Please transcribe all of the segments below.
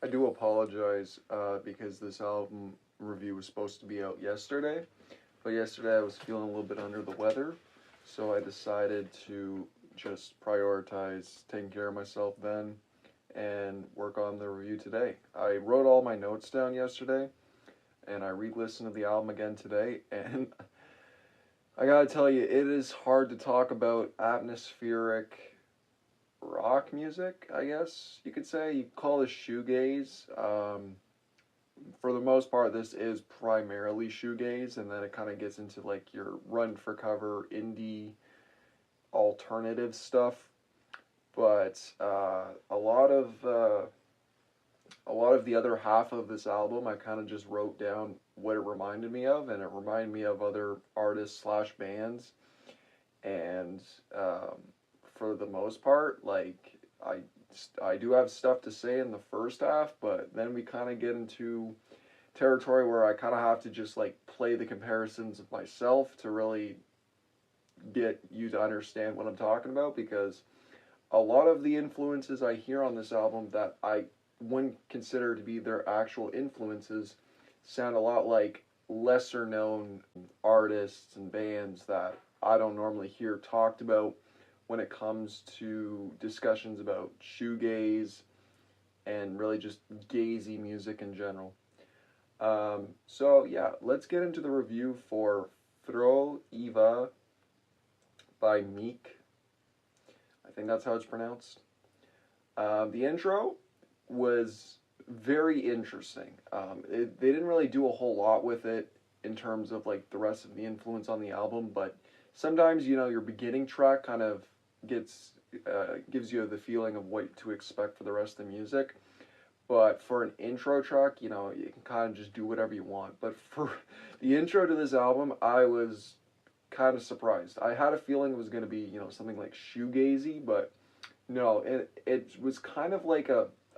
I do apologize because this album review was supposed to be out yesterday, but yesterday I was feeling a little bit under the weather, so I decided to just prioritize taking care of myself then and work on the review today. I wrote all my notes down yesterday and I re-listened to the album again today, and I gotta tell you, it is hard to talk about atmospheric rock music, I guess you could say. You call this shoegaze. For the most part, this is primarily shoegaze, and then it kind of gets into like your run for cover indie alternative stuff. But a lot of the other half of this album, I kind of just wrote down what it reminded me of, and it reminded me of other artists slash bands. And for the most part, like I do have stuff to say in the first half, but then we kind of get into territory where I kind of have to just like play the comparisons of myself to really get you to understand what I'm talking about, because a lot of the influences I hear on this album that I wouldn't consider to be their actual influences sound a lot like lesser known artists and bands that I don't normally hear talked about when it comes to discussions about shoegaze and really just gazy music in general. So yeah, let's get into the review for Frau Eva by Miek. I think that's how it's pronounced. The intro was very interesting. They didn't really do a whole lot with it in terms of like the rest of the influence on the album, but sometimes, you know, your beginning track kind of gives you the feeling of what to expect for the rest of the music. But for an intro track, you know, you can kind of just do whatever you want. But for the intro to this album, I was kind of surprised. I had a feeling it was going to be, you know, something like shoegazy, but no, it was kind of like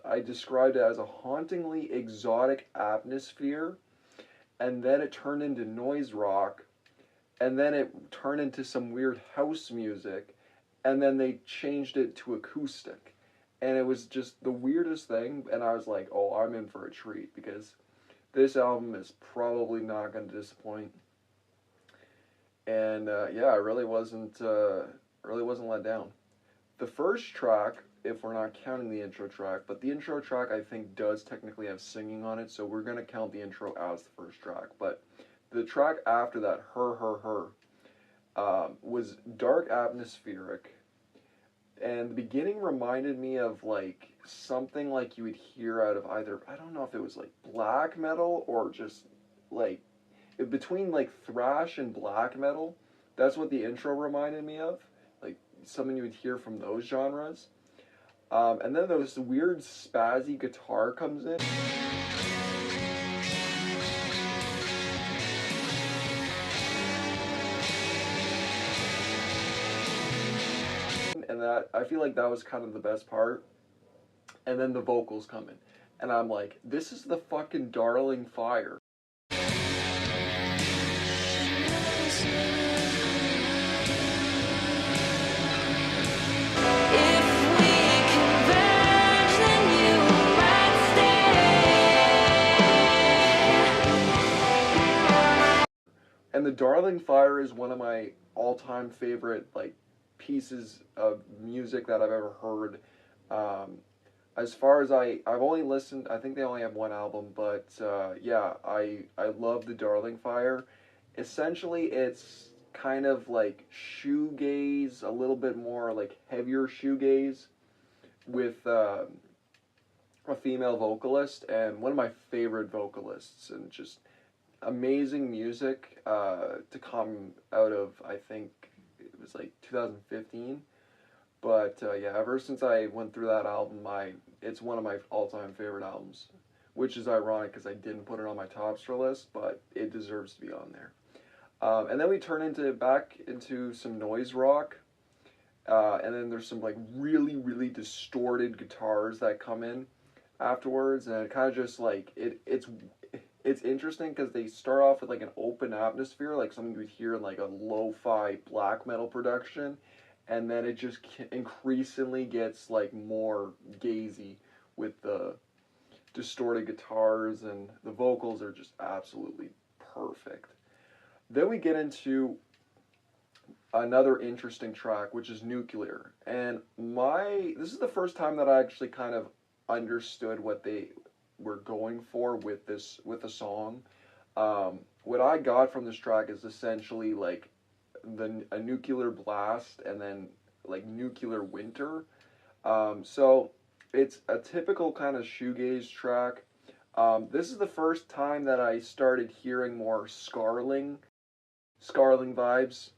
I described it as a hauntingly exotic atmosphere, and then it turned into noise rock, and then it turned into some weird house music, and then they changed it to acoustic. And it was just the weirdest thing, and I was like, oh, I'm in for a treat, because this album is probably not going to disappoint. And yeah, I really wasn't let down. The first track, if we're not counting the intro track, but the intro track I think does technically have singing on it, so we're going to count the intro as the first track. But the track after that, Her, was dark atmospheric, and the beginning reminded me of like something like you would hear out of either, I don't know if it was like black metal or just like between like thrash and black metal. That's what the intro reminded me of, like something you would hear from those genres. And then this weird spazzy guitar comes in. And that, I feel like that was kind of the best part. And then the vocals come in. And I'm like, this is the fucking Darling Fire. And the Darling Fire is one of my all-time favorite like pieces of music that I've ever heard. As far as I've only listened, I think they only have one album, but yeah, I love the Darling Fire. Essentially, it's kind of like shoegaze, a little bit more like heavier shoegaze with a female vocalist, and one of my favorite vocalists, and just amazing music to come out of, I think it was like 2015. But yeah, ever since I went through that album, it's one of my all-time favorite albums, which is ironic because I didn't put it on my Topster list, but it deserves to be on there. And then we turn back into some noise rock, and then there's some like really, really distorted guitars that come in afterwards, and it kind of just like it's interesting because they start off with like an open atmosphere, like something you would hear in like a lo-fi black metal production, and then it just increasingly gets like more gazy with the distorted guitars, and the vocals are just absolutely perfect. Then we get into another interesting track, which is Nuclear. And this is the first time that I actually kind of understood what they were going for with the song. What I got from this track is essentially like a nuclear blast and then like nuclear winter. So it's a typical kind of shoegaze track. This is the first time that I started hearing more Scarling vibes.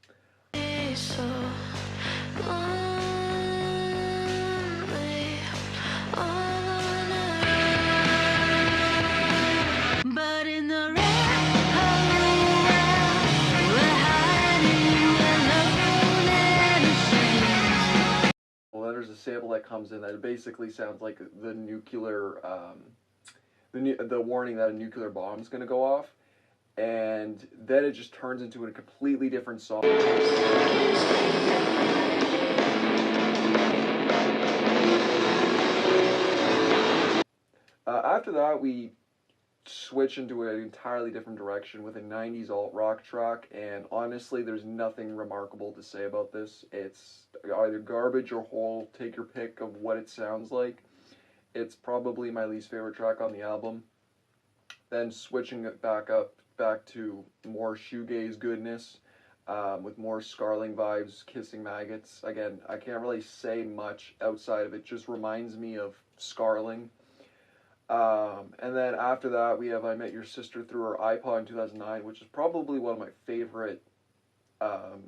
So there's a sample that comes in that basically sounds like the nuclear, the warning that a nuclear bomb is going to go off, and then it just turns into a completely different song. After that, we switch into an entirely different direction with a 90s alt-rock track, and honestly, there's nothing remarkable to say about this. It's either garbage or whole, take your pick of what it sounds like. It's probably my least favorite track on the album. Then switching it back to more shoegaze goodness, with more Scarling vibes, Kissing Maggots. Again, I can't really say much outside of it, just reminds me of Scarling. And then after that, we have I Met Your Sister Through Her iPod in 2009, which is probably one of my favorite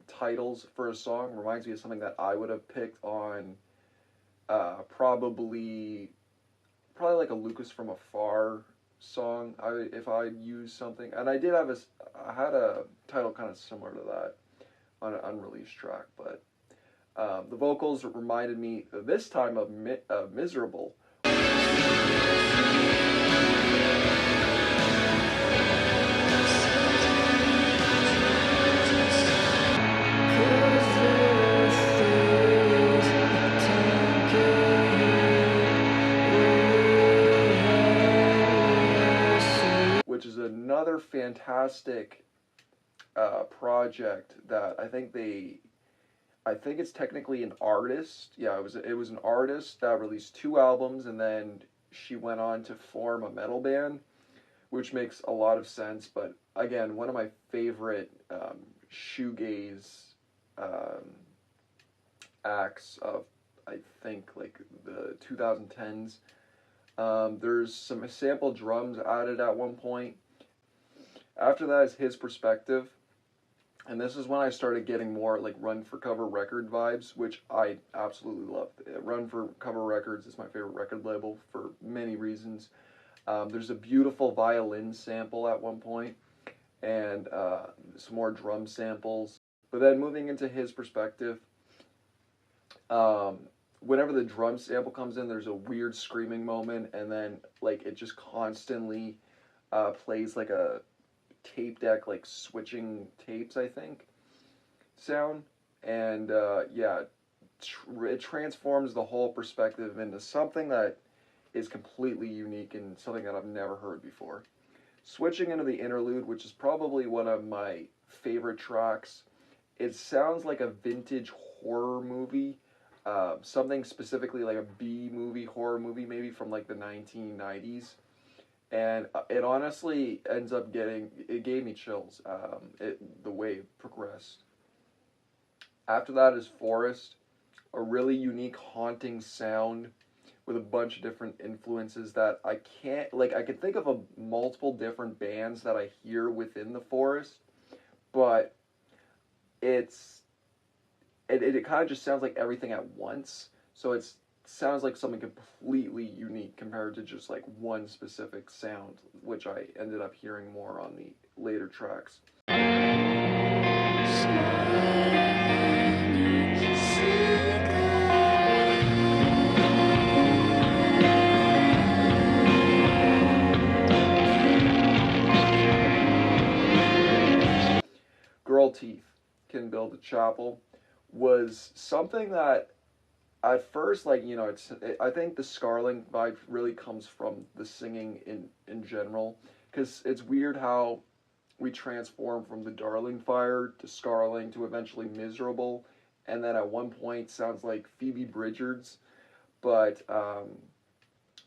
titles for a song. Reminds me of something that I would have picked on probably like a Lucas from Afar song if I'd used something. And I had a title kind of similar to that on an unreleased track, but the vocals reminded me this time of Miserable. Which is another fantastic project that I think it's technically an artist. Yeah, it was an artist that released 2 albums, and then she went on to form a metal band, which makes a lot of sense. But again, one of my favorite shoegaze acts of, I think, like the 2010s. There's some sample drums added at one point. After that is His Perspective. And this is when I started getting more like Run for Cover Record vibes, which I absolutely love. Run for Cover Records is my favorite record label for many reasons. There's a beautiful violin sample at one point, and some more drum samples. But then moving into His Perspective, whenever the drum sample comes in, there's a weird screaming moment, and then like it just constantly plays like a tape deck, like switching tapes, I think, sound. And it transforms the whole perspective into something that is completely unique and something that I've never heard before. Switching into the interlude, which is probably one of my favorite tracks. It sounds like a vintage horror movie, something specifically like a B-movie, horror movie, maybe from like the 1990s. And it honestly ends up it gave me chills, the way it progressed. After that is Forest, a really unique, haunting sound with a bunch of different influences that I can think of multiple different bands that I hear within the Forest, but it kind of just sounds like everything at once. So it sounds like something completely unique compared to just like one specific sound, which I ended up hearing more on the later tracks. Girl Teeth Can Build a Chapel was something that at first, like, I think the Scarling vibe really comes from the singing in general, because it's weird how we transform from the Darling Fire to Scarling to eventually Miserable, and then at one point sounds like Phoebe Bridgers, but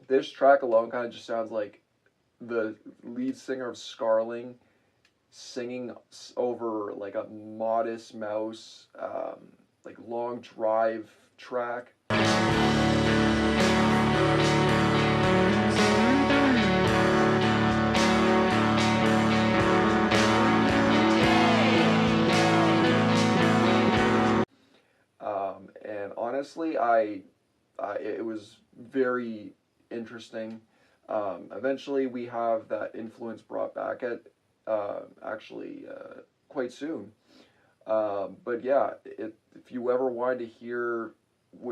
this track alone kind of just sounds like the lead singer of Scarling singing over like a Modest Mouse, like long drive track. And honestly, it was very interesting. Eventually, we have that influence brought back at actually quite soon. But yeah, if you ever wanted to hear,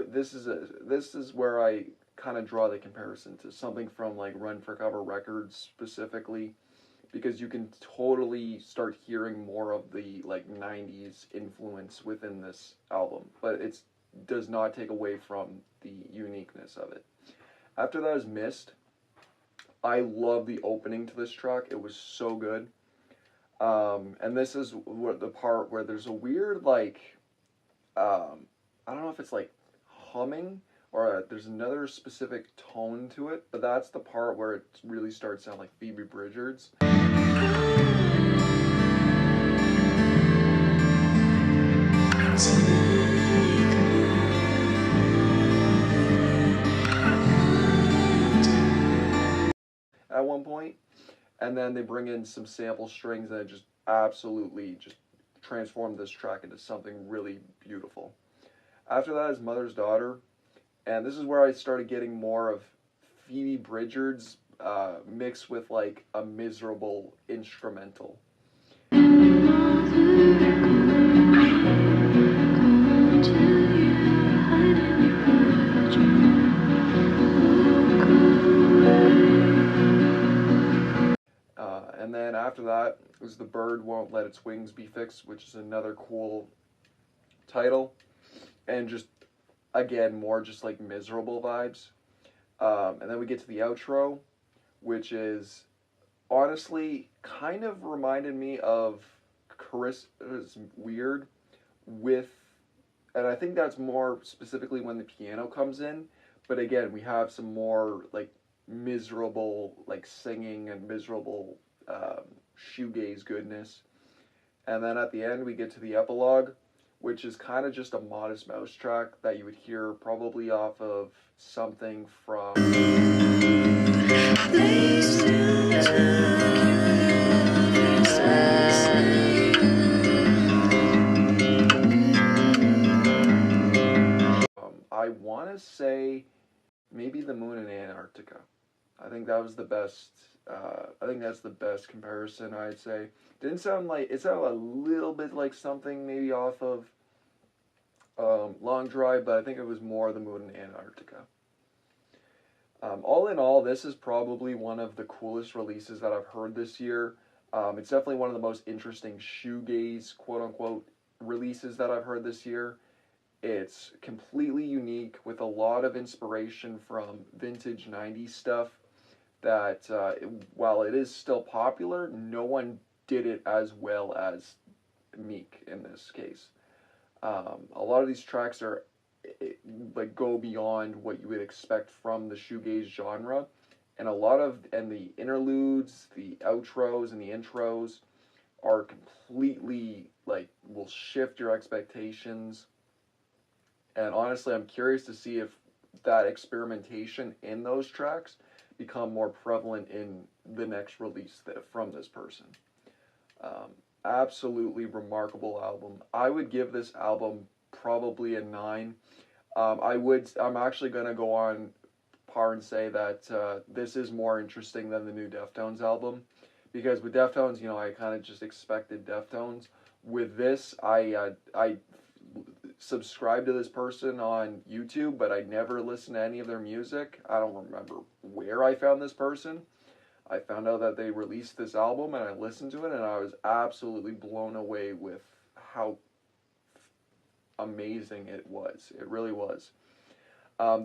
this is where I kind of draw the comparison to something from like Run for Cover Records specifically, because you can totally start hearing more of the like 90s influence within this album, but it does not take away from the uniqueness of it. After that is Mist. I love the opening to this track. It was so good. And this is what the part where there's a weird like I don't know if it's like humming or there's another specific tone to it, but that's the part where it really starts sounding like Phoebe Bridgers. At one point, and then they bring in some sample strings and it just absolutely just transformed this track into something really beautiful. After that is Mother's Daughter, and this is where I started getting more of Phoebe Bridgers mixed with like a miserable instrumental. And then after that was The Bird Won't Let Its Wings Be Fixed, which is another cool title. And just, again, more just like miserable vibes. And then we get to the outro, which is honestly kind of reminded me of Carissa's Weird with, and I think that's more specifically when the piano comes in. But again, we have some more like miserable like singing and miserable shoegaze goodness. And then at the end we get to the epilogue, which is kind of just a Modest Mouse track that you would hear probably off of something from I want to say maybe The Moon in Antarctica. I think that was the best. I think that's the best comparison. I'd say didn't sound like it sounded a little bit like something maybe off of Long Drive, but I think it was more The Moon in Antarctica. All in all, this is probably one of the coolest releases that I've heard this year. It's definitely one of the most interesting shoegaze, quote unquote, releases that I've heard this year. It's completely unique with a lot of inspiration from vintage 90s stuff that while it is still popular, no one did it as well as Miek in this case. A lot of these tracks are like go beyond what you would expect from the shoegaze genre, and the interludes, the outros, and the intros are completely like will shift your expectations. And honestly, I'm curious to see if that experimentation in those tracks become more prevalent in the next release from this person. Absolutely remarkable album. I would give this album probably a 9. I'm actually going to go on par and say that this is more interesting than the new Deftones album, because with Deftones, I kind of just expected Deftones. With this, I subscribe to this person on YouTube, but I never listened to any of their music. I don't remember where I found this person. I found out that they released this album and I listened to it and I was absolutely blown away with how amazing it was. It really was.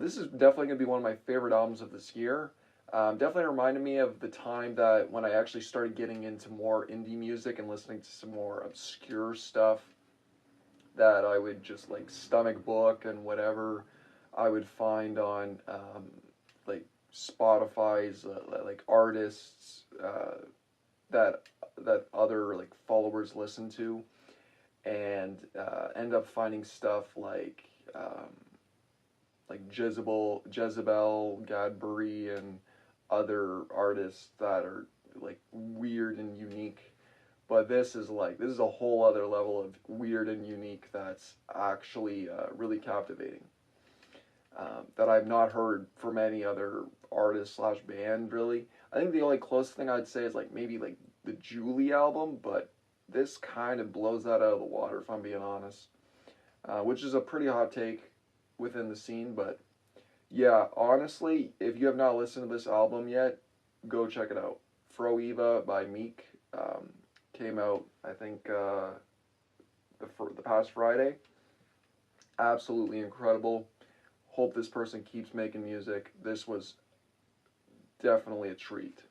This is definitely going to be one of my favorite albums of this year. Definitely reminded me of the time that when I actually started getting into more indie music and listening to some more obscure stuff that I would just like stomach book and whatever I would find on like Spotify's like artists that other like followers listen to, and end up finding stuff like Jezebel, Gadbury, and other artists that are like weird and unique. But this is a whole other level of weird and unique that's actually really captivating. That I've not heard from any other artist slash band really. I think the only close thing I'd say is like maybe like the Julie album, but this kind of blows that out of the water if I'm being honest. Which is a pretty hot take within the scene, but yeah, honestly, if you have not listened to this album yet, go check it out. Frau Eva by Miek came out, I think, the past Friday. Absolutely incredible. Hope this person keeps making music. This was definitely a treat.